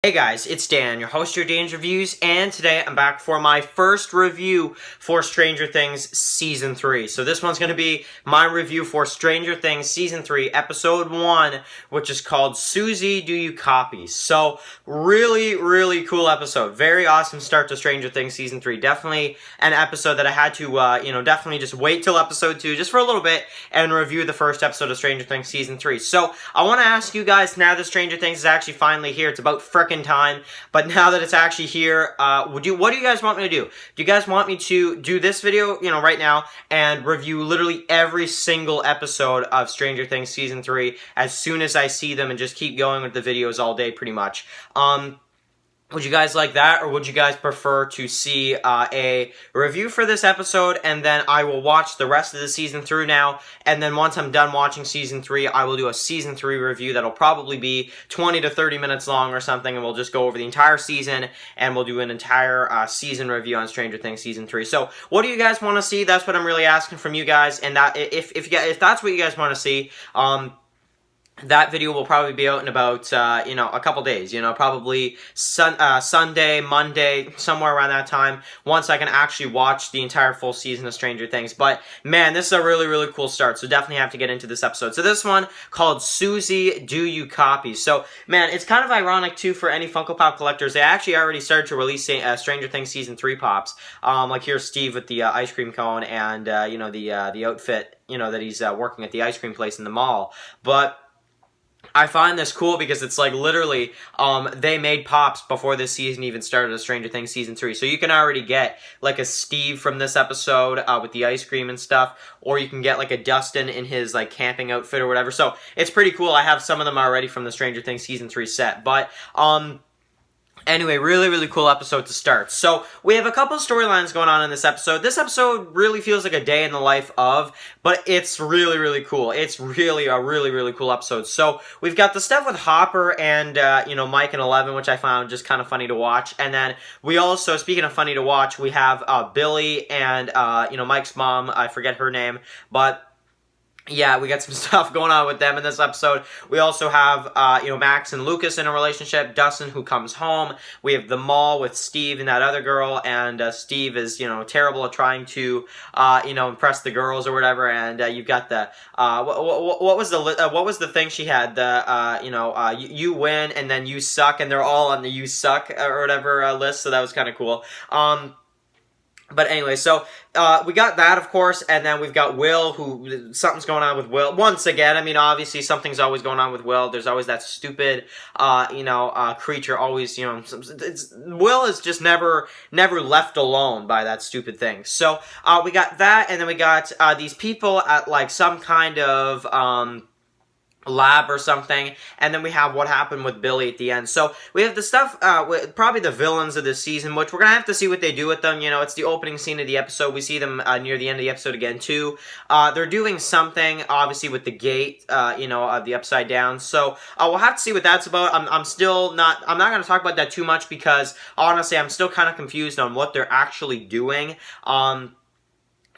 Hey guys, it's Dan, your host of your Dan's Reviews, and today I'm back for my first review for Stranger Things Season 3. So this one's going to be my review for Stranger Things Season 3, Episode 1, which is called Susie, Do You Copy? So, really cool episode. Very awesome start to Stranger Things Season 3. Definitely an episode that I had to, definitely just wait till Episode 2 just for a little bit and review the first episode of Stranger Things Season 3. So, I want to ask you guys, now that Stranger Things is actually finally here, it's about frickin' time, but now that it's actually here, what do you guys want me to do? Do you guys want me to do this video, right now, and review literally every single episode of Stranger Things Season 3 as soon as I see them and just keep going with the videos all day, pretty much? Would you guys like that, or would you guys prefer to see a review for this episode, and then I will watch the rest of the season through now, and then once I'm done watching Season 3, I will do a Season 3 review that'll probably be 20 to 30 minutes long or something, and we'll just go over the entire season, and we'll do an entire season review on Stranger Things Season 3. So, what do you guys want to see? That's what I'm really asking from you guys, and that if that's what you guys want to see, that video will probably be out in about, a couple days, probably Sunday, Monday, somewhere around that time, once I can actually watch the entire full season of Stranger Things. But, man, this is a really cool start, so definitely have to get into this episode. So this one, called Susie, Do You Copy? So, man, it's kind of ironic, too, for any Funko Pop collectors. They actually already started to release Stranger Things Season 3 Pops. Like, here's Steve with the ice cream cone and, the outfit, that he's working at the ice cream place in the mall. But I find this cool because it's like literally they made Pops before this season even started of Stranger Things Season 3. So you can already get like a Steve from this episode with the ice cream and stuff, or you can get like a Dustin in his like camping outfit or whatever. So it's pretty cool. I have some of them already from the Stranger Things Season 3 set. But anyway, really cool episode to start. So, we have a couple of storylines going on in this episode. This episode really feels like a day in the life of, but it's really cool. It's really a really cool episode. So, we've got the stuff with Hopper and, Mike and Eleven, which I found just kind of funny to watch. And then, we also, speaking of funny to watch, we have Billy and, Mike's mom. I forget her name, but yeah, we got some stuff going on with them in this episode. We also have, Max and Lucas in a relationship. Dustin, who comes home. We have the mall with Steve and that other girl. And Steve is, terrible at trying to, impress the girls or whatever. And you've got the, what was the thing she had? The, you win and then you suck. And they're all on the you suck or whatever list. So that was kind of cool. But anyway, so we got that, of course, and then we've got Will, who, something's going on with Will. Once again, I mean, obviously, something's always going on with Will. There's always that stupid, creature always, Will is just never left alone by that stupid thing. So, we got that, and then we got these people at, like, some kind of, lab or something, and then we have what happened with Billy at the end. So we have the stuff with probably the villains of this season, which we're gonna have to see what they do with them. It's the opening scene of the episode. We see them near the end of the episode again too. They're doing something obviously with the gate, the upside down. So we'll have to see what that's about. I'm not gonna talk about that too much because honestly I'm still kind of confused on what they're actually doing.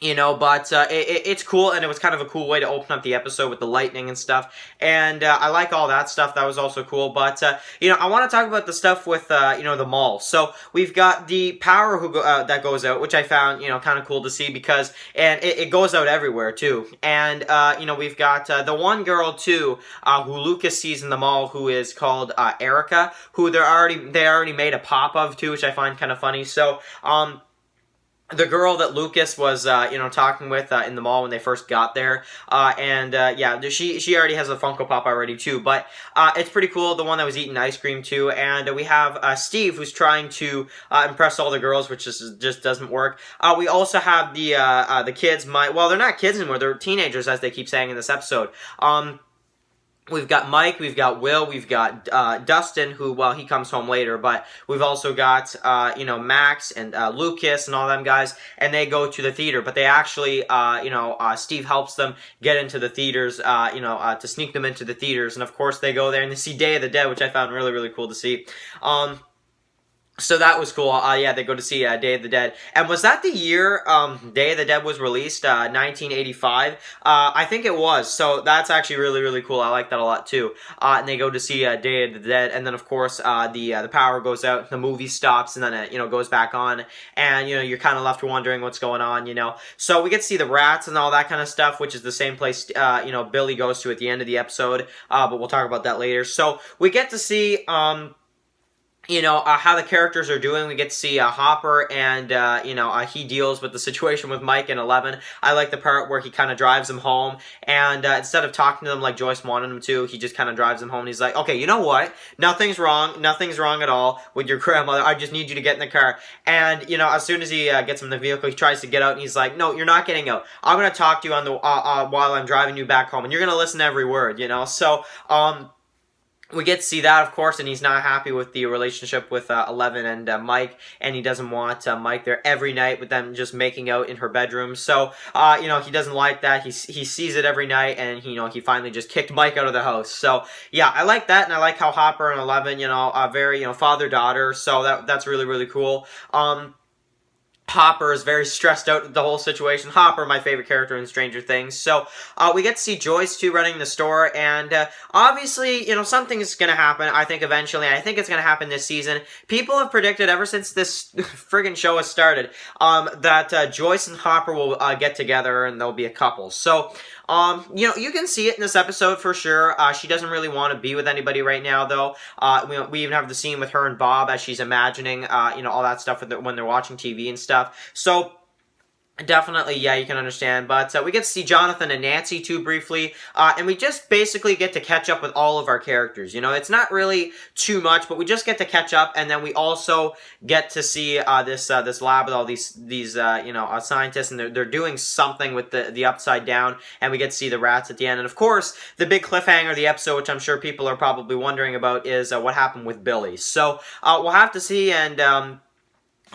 But it's cool, and it was kind of a cool way to open up the episode with the lightning and stuff, and I like all that stuff. That was also cool, but, I want to talk about the stuff with, the mall. So, we've got the power that goes out, which I found, kind of cool to see, because, and it goes out everywhere, too, and, we've got, the one girl, too, who Lucas sees in the mall, who is called, Erica, who they already made a pop of, too, which I find kind of funny. So, the girl that Lucas was, talking with in the mall when they first got there, she already has a Funko Pop already too, but it's pretty cool, the one that was eating ice cream too, and we have Steve, who's trying to impress all the girls, which just doesn't work. We also have the kids, they're not kids anymore, they're teenagers, as they keep saying in this episode. We've got Mike, we've got Will, we've got Dustin, who, he comes home later, but we've also got, Max and Lucas and all them guys, and they go to the theater, but they actually, Steve helps them get into the theaters, to sneak them into the theaters, and of course they go there and they see Day of the Dead, which I found really cool to see. So that was cool. Yeah, they go to see Day of the Dead. And was that the year Day of the Dead was released? 1985? I think it was. So that's actually really, really cool. I like that a lot too. And they go to see Day of the Dead. And then, of course, the power goes out, the movie stops, and then it, goes back on. And, you're kind of left wondering what's going on. So we get to see the rats and all that kind of stuff, which is the same place, Billy goes to at the end of the episode. But we'll talk about that later. So we get to see... how the characters are doing. We get to see Hopper, and, he deals with the situation with Mike and Eleven. I like the part where he kind of drives them home, and instead of talking to them like Joyce wanted him to, he just kind of drives them home, and he's like, okay, you know what? Nothing's wrong at all with your grandmother. I just need you to get in the car. And, as soon as he gets in the vehicle, he tries to get out, and he's like, no, you're not getting out. I'm going to talk to you on the while I'm driving you back home, and you're going to listen to every word, So, we get to see that, of course, and he's not happy with the relationship with Eleven and Mike, and he doesn't want Mike there every night with them just making out in her bedroom. So, he doesn't like that. He sees it every night, and he finally just kicked Mike out of the house. So, yeah, I like that, and I like how Hopper and Eleven, very father-daughter. So that's really, really cool. Hopper is very stressed out with the whole situation. Hopper, my favorite character in Stranger Things. So, we get to see Joyce, too, running the store. And, obviously, something is going to happen, I think, eventually. I think it's going to happen this season. People have predicted, ever since this friggin' show has started, that Joyce and Hopper will get together and they'll be a couple. So, you can see it in this episode for sure. She doesn't really want to be with anybody right now, though. We even have the scene with her and Bob as she's imagining, all that stuff when they're watching TV and stuff. So, definitely, yeah, you can understand. But we get to see Jonathan and Nancy, too, briefly. And we just basically get to catch up with all of our characters. It's not really too much, but we just get to catch up. And then we also get to see this lab with all these scientists. And they're doing something with the Upside Down. And we get to see the rats at the end. And, of course, the big cliffhanger of the episode, which I'm sure people are probably wondering about, is what happened with Billy. So, we'll have to see. And...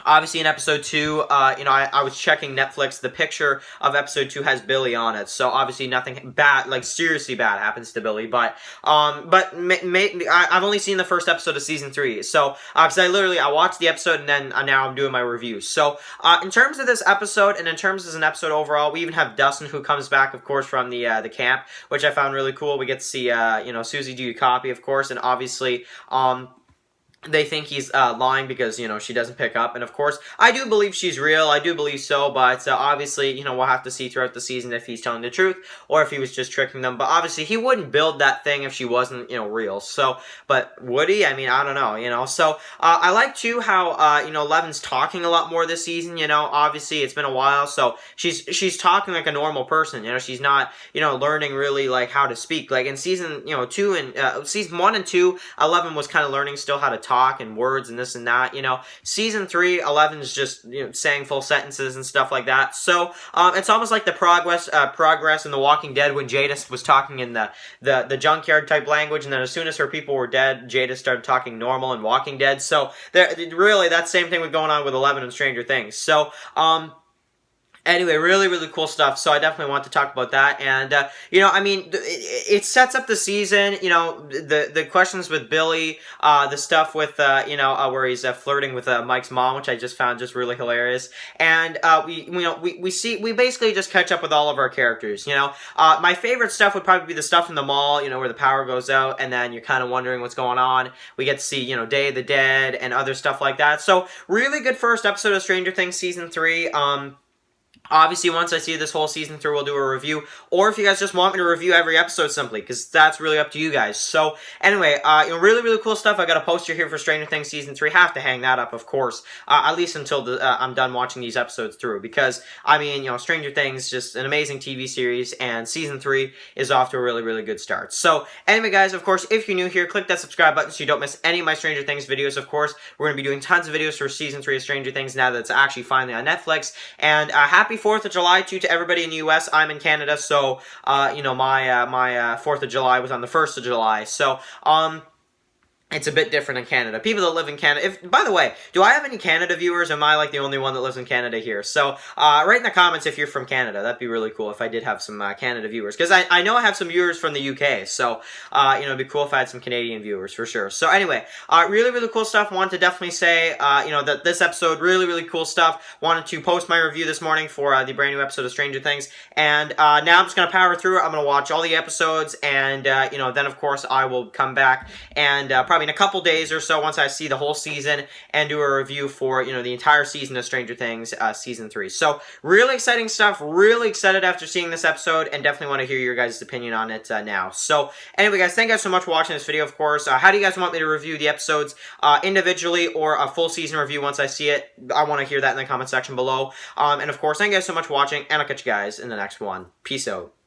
obviously, in episode 2, I was checking Netflix. The picture of episode 2 has Billy on it. So, obviously, nothing bad, like, seriously bad happens to Billy. But I've only seen the first episode of season 3. So, because I watched the episode and then now I'm doing my review. So, in terms of this episode and in terms of an episode overall, we even have Dustin, who comes back, of course, from the camp, which I found really cool. We get to see, Susie do a copy, of course, and obviously, they think he's lying because, she doesn't pick up. And, of course, I do believe she's real. I do believe so. But, obviously, we'll have to see throughout the season if he's telling the truth or if he was just tricking them. But, obviously, he wouldn't build that thing if she wasn't, real. So, but would he? I mean, I don't know, So, I like, too, how, Eleven's talking a lot more this season, Obviously, it's been a while. So, she's talking like a normal person, She's not, learning really, like, how to speak. Like, in season, 2 and, season 1 and 2, 11 was kind of learning still how to talk and words and this and that, Season 3, 11's just, saying full sentences and stuff like that. So, it's almost like the progress in The Walking Dead when Jada was talking in the junkyard type language, and then as soon as her people were dead, Jada started talking normal in Walking Dead. So, really, that same thing was going on with 11 and Stranger Things. So, anyway, really, really cool stuff. So I definitely want to talk about that. And, it sets up the season, the questions with Billy, the stuff with, where he's flirting with Mike's mom, which I just found just really hilarious. And, we basically just catch up with all of our characters, My favorite stuff would probably be the stuff in the mall, where the power goes out and then you're kind of wondering what's going on. We get to see, Day of the Dead and other stuff like that. So really good first episode of Stranger Things Season 3. Obviously, once I see this whole season through, we'll do a review. Or if you guys just want me to review every episode simply, because that's really up to you guys. So, anyway, really, really cool stuff. I got a poster here for Stranger Things Season 3. Have to hang that up, of course. At least until I'm done watching these episodes through. Because, Stranger Things, just an amazing TV series. And Season 3 is off to a really, really good start. So, anyway, guys, of course, if you're new here, click that subscribe button so you don't miss any of my Stranger Things videos. Of course, we're going to be doing tons of videos for Season 3 of Stranger Things now that it's actually finally on Netflix. And happy 4th of July to everybody in the U.S. I'm in Canada, so, my 4th of July was on the 1st of July. So, it's a bit different in Canada. People that live in Canada, by the way, do I have any Canada viewers? Am I like the only one that lives in Canada here? So, write in the comments if you're from Canada. That'd be really cool if I did have some Canada viewers. Because I know I have some viewers from the UK. So, it'd be cool if I had some Canadian viewers for sure. So anyway, really, really cool stuff. Wanted to definitely say, that this episode, really, really cool stuff. Wanted to post my review this morning for the brand new episode of Stranger Things. And now I'm just going to power through it. I'm going to watch all the episodes. And, then of course I will come back and probably in a couple days or so, once I see the whole season, and do a review for, the entire season of Stranger Things, Season 3. So, really exciting stuff, really excited after seeing this episode, and definitely want to hear your guys' opinion on it now. So, anyway guys, thank you guys so much for watching this video, of course. How do you guys want me to review the episodes individually, or a full season review once I see it? I want to hear that in the comment section below. And of course, thank you guys so much for watching, and I'll catch you guys in the next one. Peace out.